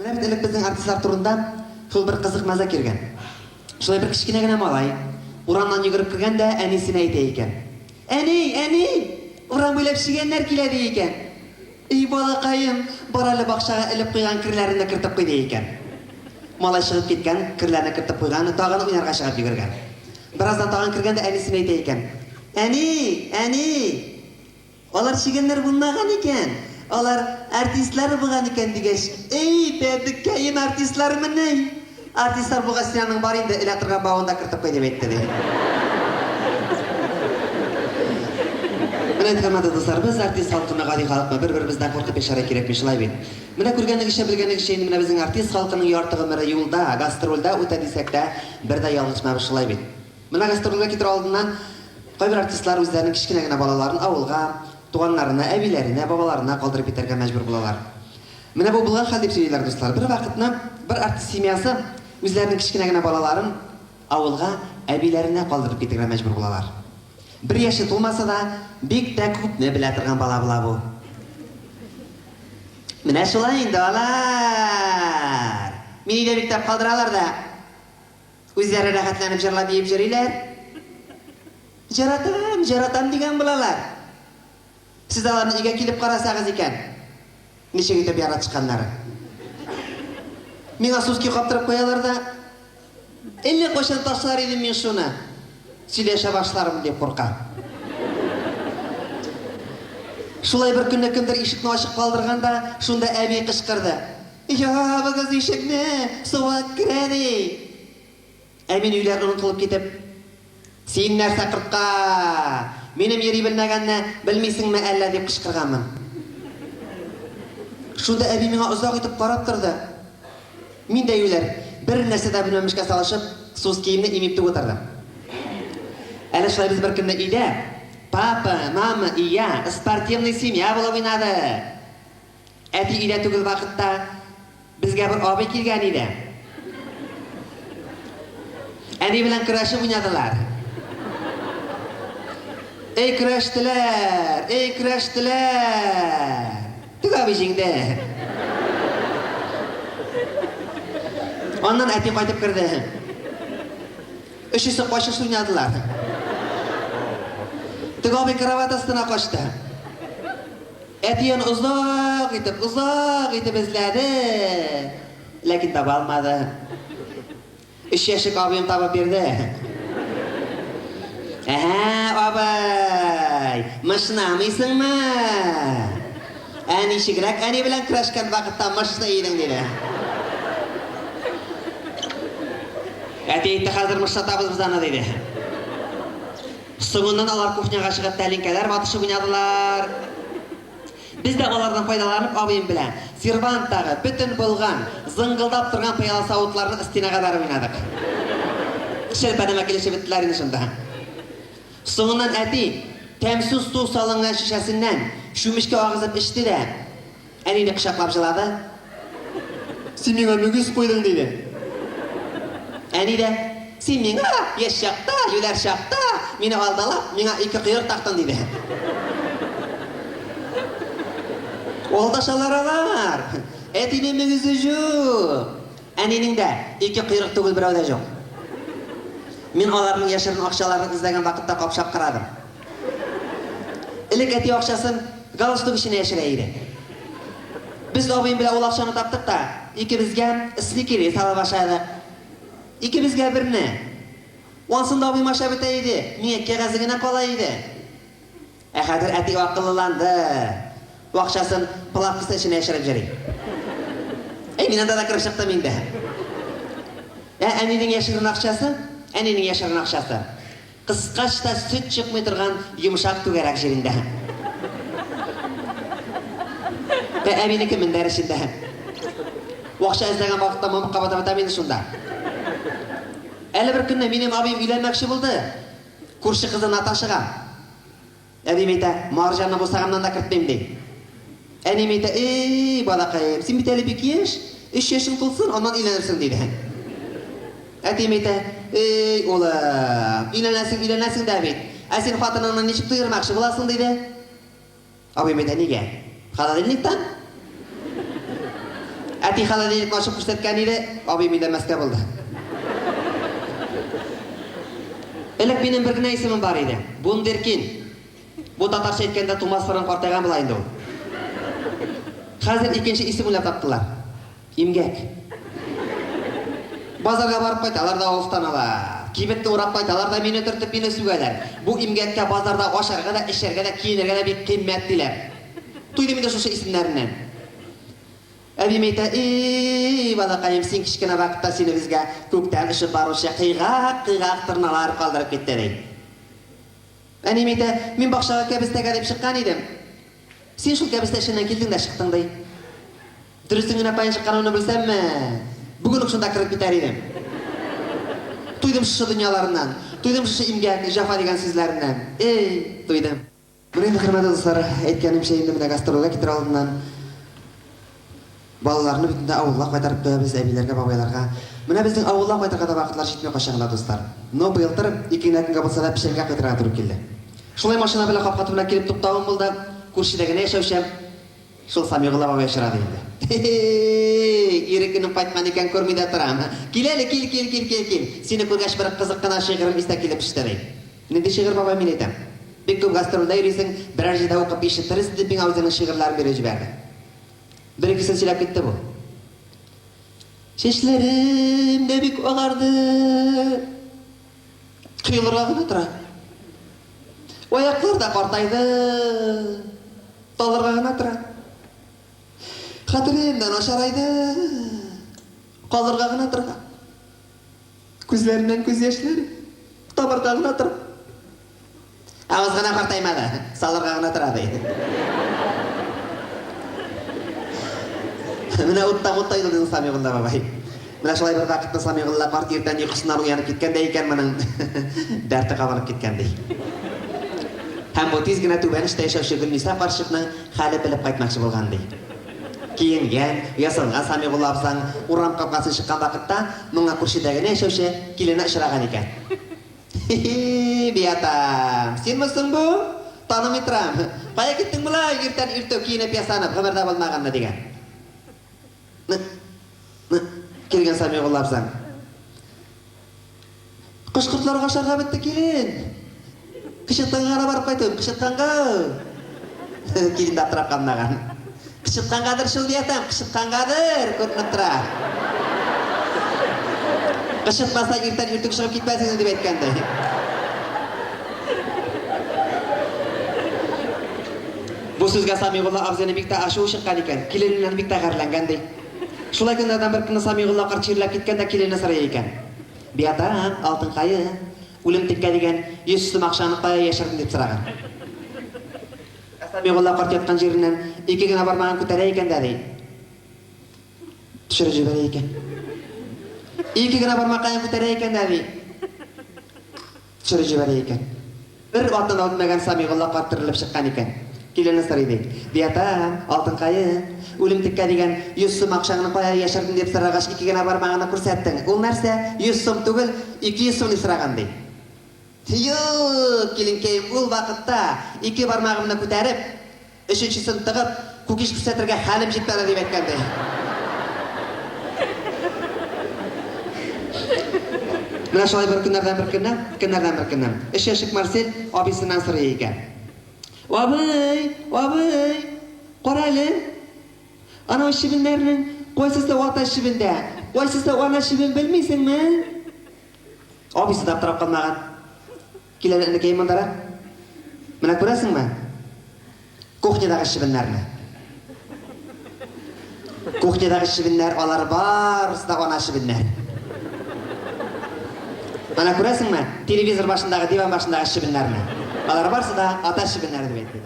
Менә бит элек безнең артистлар турында шул бер кызык маза кергән. Шулай бер кичкенә генә малай урамнан йөгереп кергән дә әнисенә әйтә икән. Әни, урам буйлап чигәннәр килә ди икән. И балакаем, бар әле бакчага элеп куйган кирләрне кертеп куйды икән. Малай чыгып киткән, кирләрне кертеп куйган, тагын уйнарга чыгып йөгергән. Бераздан тагын кергән дә әнисенә әйтә икән. Әни, алар чигәннәр булмаган икән. Алар артистлар булган икән дигәч, эй, бәдекәем артистлар менә. Артистлар булган синең бар инде, элә торган бавында кертеп куй дип әйтте ди. Менә хөрмәтле дуслар, без артист халкына гади халыкмы, бер-беребездән куркып яшәргә кирәкми, шулай бит. Менә күргәнегезчә, белгәнегезчә, менә безнең артист халкының ярты гомере юлда, гастрольдә үтә дисәк тә, бер дә ялгышмабыз, шулай бит. Менә гастрольгә китер алдыннан кайбер артистлар үзләренең кичкенә генә балаларын авылга, туганнарына, әбиләренә, бабаларына калдырып китәргә мәҗбүр булалар. Менә бу булган хәл дип сөйлиләр дуслар. Бер вакытны бер артист семьясы үзләренең кичкенә генә балаларын авылга, әбиләренә калдырып китәргә мәҗбүр булалар. Bir yaşı tolmasa da bik de күпне белә торган бала була бу. Менә шулай инде алар. Мине дә биктәп калдыралар да. Үзләре рәхәтләнеп җырлап диеп җырлыйлар. Җаратам дигән булалар. Сез аларны өйгә килеп карасагыз икән. Ничек итеп яратышканнары. Миңа сүзгә каптырып куялар да. Әллә кайчан ташлар идем мин шуны. Сөйләшә башларым дип курка. Шулай бер көнне кемдер ишекне ачык калдырганда, шунда әби кычкырды. Ябыгыз ишекне, суга керә ди. Әмин өйләр онытылып китеп, син нәрсә кыртка? Минем йөри белмәгәнне белмисеңме әллә дип кычкырганмын. Шунда әби миңа озак итеп карап торды. Мин дә өйләр бер нәрсә дә белмәмешкә салышып, сус киемне имеп утырдым. Әле шулай без бер көнне өйдә папа, мама и я спортивный семья булып уйнады. Әти өйдә түгел вакытта безгә бер абый килгән иде. Әни белән көрәшеп уйнадылар. Эй көрәштеләр. Түгә абый җиңде. Аннан әти кайтып керде. Өчесе качыш уйнадылар. Түгә абый кровать астына качты. Әтиен узак итеп эзләде. Ләкин таба алмады. 3 яшьлек абыем табып бирде. Абай, мышнамыйсыңмы? Ничегрәк әни белән көрәшкән вакытта мышны идең диде. Әти әйтте, хәзер мышнатабыз без аны диде. Соңыннан алар кухняга чыгып тәлинкәләр батышып уйнадылар. Biz de алардан файдаланып абыем белән серванттагы бүтән булган, зыңгылдап торган пыяла савытларны стенага барып уйнадык. Шелпәнемә килешеп беттеләр инде шунда. Соңыннан әти тәмсез су салынган шишәсеннән шүмешкә агызып эчте дә, әнине кочаклап җылады. Син миңа мөгез куйдың диде. Әни дә, син миңа яшь чакта, юләр чакта мине алдалап, миңа 2 кыйрык тактың диде. Олдашалар, әтинең мөгезе юк. Әнинең дә 2 кыйрык түгел берәүдә юк. Мин аларның яшерен акчаларын эзләгән вакытта капшап карадым. Элек әти акчасын галстук эченә яшерә иде. Без абыем белән ул акчаны таптык та, икебезгә сникери сала башладык. Икебезгә берне. Вансында абыем аша бетә иде, миңа кәгазе генә кала иде. Хәзер әти акылланды. Акчасын плавкасы эченә яшереп җыри. Мине дә кырып чыкты миндә. Әнинең яшерен акчасы, Кыскачта сөт чыкмый торган йомшак түгәрәк җирендә. Әбинеке мендәр эчендә. Акча эзләгән вакытта мамыкка бата мине шунда. Әле бер көнне минем абыем өйләнмәкче булды. Күрше кызы Наташага. Әбим әйтә, марҗанны бусагымнан да кертмим ди. Әним әйтә, эй балакаем, син бит әле бик яшь, 3 яшең тулсын, аннан өйләнерсең диде. Әтим әйтә, эй улым, өйләнәсең дә бит. Син хатыныңнан ничек туйырмакчы буласың диде. Абыем әйтә, нигә? Холодильниктан? Әти холодильникны ашып күрсәткән иде, абый миндәмәскә булды. Элек минем бер генә исемем бар иде. Бундеркин. Бу татарча әйткәндә Тумасфырын картайган була инде ул. Хәзер икенче исем уйлап таптылар. Имгәк. Базарга барып кайталар да офтаналар. Кибетне урап кайталар да мине төртеп мине сүгәләр. Бу имгәккә базарда ашарга да, эчәргә дә, киенергә дә бик кыйммәт диләр. Туйдым инде шушы исемнәреннән. Әбим әйтә, балакаем, син кичкенә вакытта сине безгә күктән ишеп баручы кыйгак тырналар калдырып китте ди. Әним әйтә, мин бакчага кәбестәгә дип чыккан идем. Син шул кәбестә эшеннән килдең дә чыктың ди. Дөрестен генә каян чыкканымны белсәмме, бүген үк шунда киреп китәр идем. Туйдым шушы дөньяларыннан, туйдым шушы имгәк, җафа дигән сүзләреннән. Туйдым. Менә хөрмәтле дуслар, әйткәнемчә инде менә гастрольгә китер алдыннан балаларны бүтәндә авылга кайтарып куябыз әбиләргә, бабайларга. Менә безнең авылга кайтырга да вакытлар җитмәй качагында дуслар. Но быелтыр 2 көнгә булса да пешергә кайтырга туры килде. Шулай машина белән капка төбенә килеп туктавым булды. Күршедә генә яшәүчәм. Шул Самигулла бабай очрады инде. Ирекенем кайткан икән күрми дә торам. Кил әле, кил. Сине күргәч бер кызык кына шигырем истә килеп төште. Нинди шигырь бабай мин әйтәм. Бик күп гастрольдә йөрисең, берәр җирдә укып ишетерсез дип миңа үзенең шигырьләрен биреп җибәрде. Бер-икесен сөйләп китте бу. Чәчләрем дә бик агарды. Кыйлырга гына тора. Аяклар да картайды. Талырга гына тора. Хәтерем дә начарайды. Калырга гына тора. Күзләреннән күз яшьләре табырга гына тора. Авыз гына картаймады. Салырга гына тора ди. Менә утта йөрде Самигулла бабай. Менә шулай бер вакытта Самигулла карт иртән йокысыннан уянып киткәндә икән, моның дәрте кабынып киткән ди. Һәм бу тиз генә түбән эштә яшәүче Гөлниса карчыкның хәле белеп кайтмакчы булган ди. Киенгән, ясалган Самигулла абзаң урам капкасын чыккан вакытта моңа күршедә генә яшәүче килене очраган икән. Биятам, син мисың бу? Танымый торам. Кая киттең булай? Иртән иртә киенеп ясанып, хәбәрдә булмаганны дигән. Келген Самигулла абзаң. Кышкыртларга ашарга бетте килен. Кычытканга барып кайтып, кычытканга. Килен дә аптырап калмаган. Кычыткангадыр шул диятам, кычыткангадыр, күренеп тора. Кычытмаса иртән иртүк чыгып китмәсен дип әйткәнде. Бу сүзгә Самигулла абзыйны бик тә ачуы чыккан икән. Киленнән бик тә гәрләнгән ди. Шулай көннәрдән бер көнне Самигулла карт чирләп киткәндә килене сорый икән. Биятам, алтын кайы, үлем тиккә дигән 100 сум акчаны кая яшердең дип сораган. Самигулла карт яткан җиреннән 2 генә бармагын күтәрә икән дә ди. Төшереп җибәрә икән. 2 генә бармагын күтәрә икән дә ди. Төшереп җибәрә икән. Бер вакытта үтмәгән Самигулла карт терелеп чыккан икән. Килене сорый ди. Биятам, алтын кайы, үлем тиккә дигән 100 сум акчаны кая яшердең дип сорагач 2 генә бармагына күрсәттең. Ул нәрсә? 100 сум түгел, 200 сум сораган ди. Киленкәем, ул вакытта 2 бармагымны күтәреп, 3-сен тыгып, күкиш күрсәтергә хәлем җитмәде дип әйткән ди. Менә шулай бер көннәрдән бер көннән. 3 яшьлек Марсель абысыннан сорый икән. Абый, кара әле. Ана шибеннәрнең кайсысы ата шибендә, кайсысы ана шибен белмисеңме? Абыйсы да аптырап калмаган. Киләләрне кем мондара? Менә күрәсеңме? Кухнядагы шибеннәрне. Кухнядагы шибеннәр алар барысы да ана шибеннәр. Ана күрәсеңме? Телевизор башындагы, диван башындагы шибеннәрне. Алар барысы да ата шибеннәр дип әйтте.